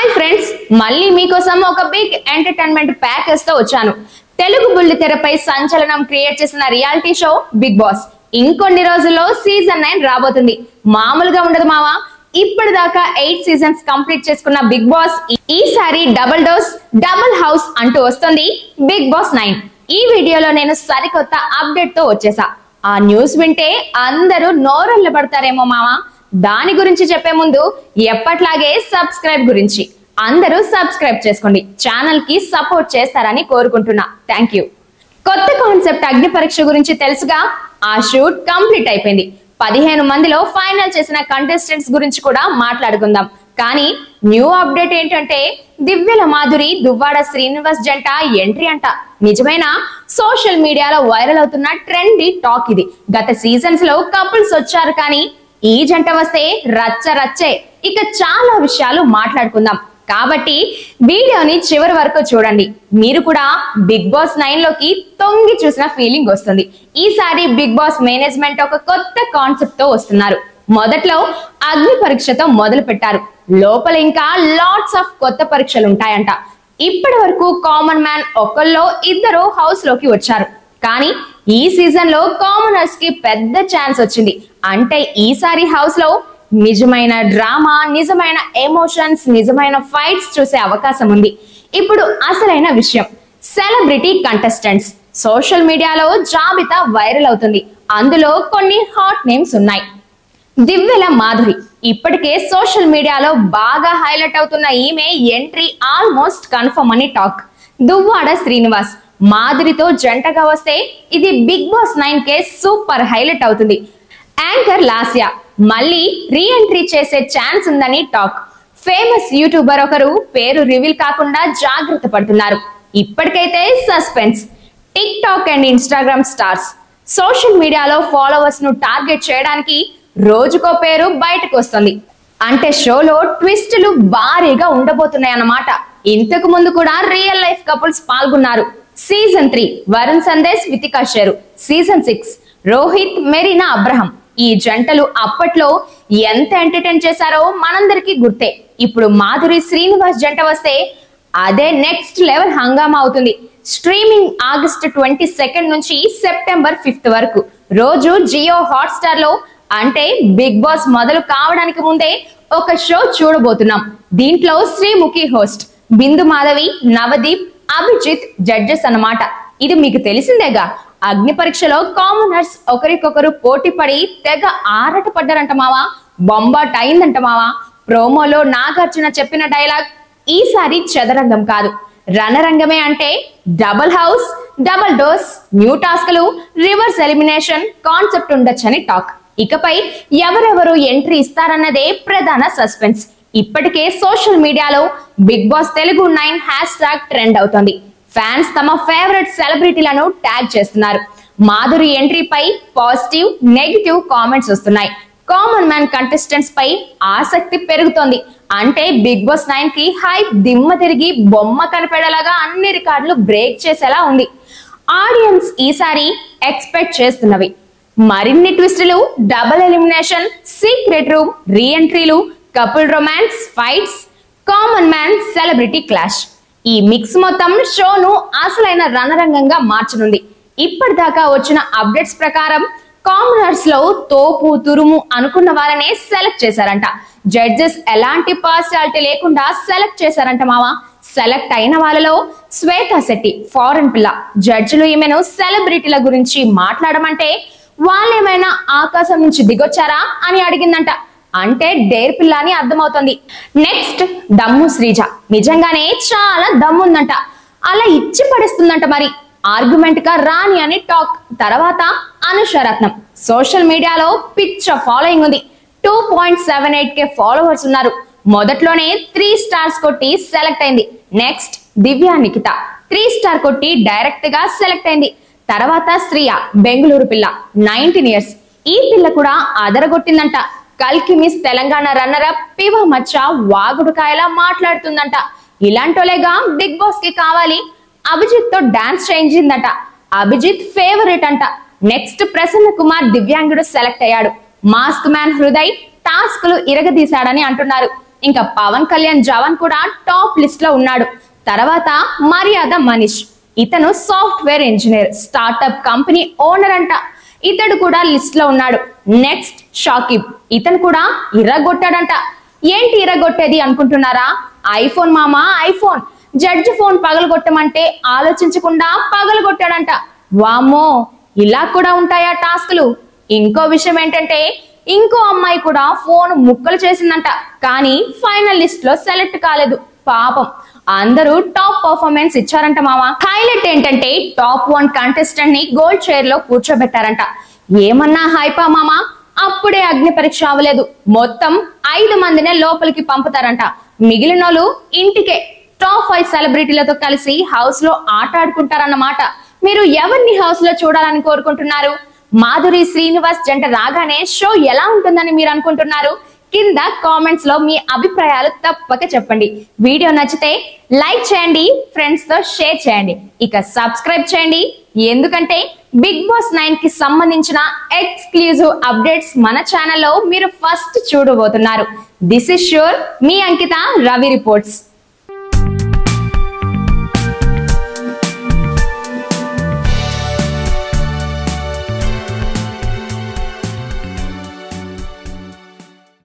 Hi friends, మళ్ళీ మీకోసం ఒక బిగ్ ఎంటర్టైన్మెంట్ ప్యాకేజ్ తో వచ్చాను. తెలుగు బుల్లితెరపై సంచలనం క్రియేట్ చేసిన రియాలిటీ షో బిగ్ బాస్ ఇంకొన్ని రోజుల్లో సీజన్ 9 రాబోతుంది. మామూలుగా ఉండదు మావా. ఇప్పటిదాకా 8 సీజన్స్ కంప్లీట్ చేసుకున్న బిగ్ బాస్ ఈసారి డబుల్ డోస్ డబుల్ హౌస్ అంటూ వస్తుంది బిగ్ బాస్ 9. ఈ వీడియోలో నేను సరికొత్త అప్డేట్ తో వచ్చేసా. ఆ న్యూస్ వింటే అందరూ నోరెళ్ళ పడతారేమో మావా. దాని గురించి చెప్పే ముందు ఎప్పట్లాగే సబ్స్క్రైబ్ గురించి అందరూ సబ్స్క్రైబ్ చేసుకోండి. ఛానల్ కి సపోర్ట్ చేస్తారని కోరుకుంటున్నా. Thank you. కొత్త కాన్సెప్ట్ అగ్ని పరీక్ష గురించి తెలుసుగా. ఆ షూట్ కంప్లీట్ అయిపోయింది. 15 మందిలో ఫైనల్ చేసిన కంటెస్టెంట్స్ గురించి కూడా మాట్లాడుకుందాం. కానీ న్యూ అప్డేట్ ఏంటంటే దివ్యల మాధురి దువ్వాడ శ్రీనివాస్ జంట ఎంట్రీ అంట. నిజమైన సోషల్ మీడియాలో వైరల్ అవుతున్న ట్రెండీ టాక్ ఇది. గత సీజన్స్ లో కపుల్స్ వచ్చారు, కానీ ఈ జంట వస్తే రచ్చ రచ్చే. ఇక చాలా విషయాలు మాట్లాడుకుందాం. కాబట్టి వీడియోని చివరి వరకు చూడండి. మీరు కూడా బిగ్ బాస్ 9 లోకి తొంగి చూసిన ఫీలింగ్ వస్తుంది. ఈసారి బిగ్ బాస్ మేనేజ్మెంట్ ఒక కొత్త కాన్సెప్ట్ తో వస్తున్నారు. మొదట్లో అగ్ని పరీక్షతో మొదలు పెట్టారు. లోపల ఇంకా లాట్స్ ఆఫ్ కొత్త పరీక్షలు ఉంటాయంట. ఇప్పటి వరకు కామన్ మ్యాన్ ఒకళ్ళో ఇద్దరు హౌస్ లోకి వచ్చారు. కానీ ఈ సీజన్ లో కామనర్స్ కి పెద్ద ఛాన్స్ వచ్చింది. అంటే ఈసారి హౌస్ లో నిజమైన డ్రామా, నిజమైన ఎమోషన్స్, నిజమైన ఫైట్స్ చూసే అవకాశం ఉంది. ఇప్పుడు అసలైన విషయం, సెలబ్రిటీ కంటెస్టెంట్స్. సోషల్ మీడియాలో జాబితా వైరల్ అవుతుంది. అందులో కొన్ని హాట్ నేమ్స్ ఉన్నాయి. దివ్యల మాధురి ఇప్పటికే సోషల్ మీడియాలో బాగా హైలైట్ అవుతున్న ఈమె ఎంట్రీ ఆల్మోస్ట్ కన్ఫర్మ్ అని టాక్. దువ్వాడ శ్రీనివాస్ మాధురితో జంటగా వస్తే ఇది బిగ్ బాస్ 9 కే సూపర్ హైలైట్ అవుతుంది. యాంకర్ లాస్య మళ్ళీ రీ ఎంట్రీ చేసే ఛాన్స్ ఉందని టాక్. ఫేమస్ యూట్యూబర్ ఒకరు పేరు రివీల్ కాకుండా జాగ్రత్త పడుతున్నారు. ఇప్పటికైతే suspense. Tick talk and Instagram stars social మీడియాలో ఫాలోవర్స్ ను టార్గెట్ చేయడానికి రోజుకో పేరు బయటకు వస్తుంది. అంటే షోలో ట్విస్టులు భారీగా ఉండబోతున్నాయన్నమాట. ఇంతకు ముందు కూడా రియల్ లైఫ్ కపుల్స్ పాల్గొన్నారు. Season 3 Varun Sandesh Vithika షెరు, season 6 Rohit Marina Abraham. ఈ జంటలు అప్పట్లో ఎంత ఎంటర్టైన్ చేశారో మనందరికీ గుర్తే. ఇప్పుడు మాధురి శ్రీనివాస్ జంట వస్తే అదే నెక్స్ట్ లెవెల్ హంగామా అవుతుంది. స్ట్రీమింగ్ ఆగస్ట్ 22 నుంచి సెప్టెంబర్ 5 వరకు రోజు జియో హాట్స్టార్ లో, అంటే బిగ్ బాస్ మొదలు కావడానికి ముందే ఒక షో చూడబోతున్నాం. దీంట్లో శ్రీముఖి హోస్ట్, బిందు మాధవి, నవదీప్, అభిజిత్ జడ్జెస్ అన్నమాట. ఇది మీకు తెలిసిందేగా. అగ్ని పరీక్షలో కామనర్స్ ఒకరికొకరు పోటీ పడి తెగ ఆరట పడ్డారంట మావా. బొంబాట్ అయిందంట మావా. ప్రోమోలో నాగార్జున చెప్పిన డైలాగ్ ఈసారి చదరంగం కాదు, రణరంగమే. అంటే double house, double dose, new టాస్క్లు, రివర్స్ ఎలిమినేషన్ కాన్సెప్ట్ ఉండొచ్చని టాక్. ఇకపై ఎవరెవరు ఎంట్రీ ఇస్తారన్నదే ప్రధాన సస్పెన్స్. ఇప్పటికే సోషల్ మీడియాలో Bigg Boss Telugu 9 hash tag trend అవుతుంది. ఫ్యాన్స్ తమ ఫేవరెట్ సెలబ్రిటీలను ట్యాగ్ చేస్తున్నారు. మాధురి ఎంట్రీపై పాజిటివ్, నెగిటివ్ కామెంట్స్ వస్తున్నాయి. కామన్ మ్యాన్ కంటెస్టెంట్స్ పై ఆసక్తి పెరుగుతోంది. అంటే బిగ్ బాస్ 9 కి హైప్ దిమ్మ తిరిగి బొమ్మ కనిపెడేలాగా అన్ని రికార్డులు బ్రేక్ చేసేలా ఉంది. ఆడియన్స్ ఈసారి ఎక్స్పెక్ట్ చేస్తున్నవి మరిన్ని ట్విస్టులు, డబుల్ ఎలిమినేషన్, సీక్రెట్ రూమ్, రీ ఎంట్రీలు, couple romance, fights, common man celebrity clash. ఈ మిక్స్ మొత్తం షోను అసలైన రణరంగంగా మార్చనుంది. ఇప్పటిదాకా వచ్చిన అప్డేట్స్ ప్రకారం కామనర్స్ లో తోపు తురుము అనుకున్న వారనే సెలెక్ట్ చేశారంట. జడ్జెస్ ఎలాంటి పార్షియాలిటీ లేకుండా సెలెక్ట్ చేశారంట మావా. సెలెక్ట్ అయిన వాళ్ళలో శ్వేతా శెట్టి, ఫారెన్ పిల్ల. జడ్జిలు ఈమెను సెలబ్రిటీల గురించి మాట్లాడమంటే వాళ్ళేమైనా ఆకాశం నుంచి దిగొచ్చారా అని అడిగిందంట. అంటే డేర్ పిల్ల అని అర్థమవుతుంది. నెక్స్ట్ దమ్ము శ్రీజ. నిజంగానే చాలా దమ్ముందంట. అలా ఇచ్చి పడేస్తుందంట. మరి ఆర్గ్యుమెంట్ గా రాని అని టాక్. తర్వాత అనుషరత్నం సోషల్ మీడియాలో పిచ్చ ఫాలోయింగ్ ఉంది. 2.78K ఫాలోవర్స్ ఉన్నారు. మొదట్లోనే 3 స్టార్స్ కొట్టి సెలెక్ట్ అయింది. నెక్స్ట్ దివ్యా నిఖిత 3 స్టార్ కొట్టి డైరెక్ట్ గా సెలెక్ట్ అయింది. తర్వాత శ్రీయ, బెంగళూరు పిల్ల, 19 ఇయర్స్. ఈ పిల్ల కూడా అదరగొట్టిందంట. కల్కి మిస్ తెలంగాణ రన్నర్ అప్ పివ మచ్చ వాగుడుకాయలా మాట్లాడుతుందంట. ఇలాంటోలేగా బిగ్ బాస్ కి కావాలి. అభిజిత్ తో డాన్స్ చేయించిందట. అభిజిత్ ఫేవరెట్ అంట. నెక్స్ట్ ప్రసన్న కుమార్ దివ్యాంగుడు సెలెక్ట్ అయ్యాడు. మాస్క్ మ్యాన్ హృదయ్ టాస్క్లు ఇరగదీశాడని అంటున్నారు. ఇంకా పవన్ కళ్యాణ్ జవాన్ కూడా టాప్ లిస్ట్ లో ఉన్నాడు. తర్వాత మర్యాద మనీష్, ఇతను software engineer, startup company owner అంట, ఇతడు కూడా లిస్ట్ లో ఉన్నాడు. నెక్స్ట్ షాకిబ్, ఇతను కూడా ఇరగొట్టాడంట. ఏంటి ఇరగొట్టేది అనుకుంటున్నారా? ఐఫోన్ మామా ఐఫోన్, జడ్జి ఫోన్ పగలగొట్టమంటే ఆలోచించకుండా పగలగొట్టాడంట. వామ్మో, ఇలా కూడా ఉంటాయా టాస్క్లు? ఇంకో విషయం ఏంటంటే ఇంకో అమ్మాయి కూడా ఫోన్ ముక్కలు చేసిందంట, కానీ ఫైనల్ లిస్ట్ లో సెలెక్ట్ కాలేదు. పాపం, అందరూ టాప్ పర్ఫార్మెన్స్ ఇచ్చారంట మామ. హైలైట్ ఏంటంటే టాప్ 1 కంటెస్టెంట్ ని గోల్డ్ చైర్ లో కూర్చోబెట్టారంట. ఏమన్నా హైపా మామ? అప్పుడే అగ్ని పరీక్ష అవ్వలేదు, మొత్తం 5 మందినే లోపలికి పంపుతారంట. మిగిలినోళ్ళు ఇంటికే టాప్ 5 సెలబ్రిటీలతో కలిసి హౌస్ లో ఆట ఆడుకుంటారన్నమాట. మీరు ఎవరిని హౌస్ లో చూడాలని కోరుకుంటున్నారు? మాధురి శ్రీనివాస్ జంట రాగానే షో ఎలా ఉంటుందని మీరు అనుకుంటున్నారు? కింద కామెంట్స్ లో మీ అభిప్రాయాలు తప్పక చెప్పండి. వీడియో నచ్చితే లైక్ చేయండి, ఫ్రెండ్స్ తో షేర్ చేయండి, ఇక సబ్స్క్రైబ్ చేయండి. ఎందుకంటే బిగ్ బాస్ 9 కి సంబంధించిన ఎక్స్క్లూజివ్ అప్డేట్స్ మన ఛానల్లో మీరు ఫస్ట్ చూడబోతున్నారు. This is sure, me Ankita, Ravi reports.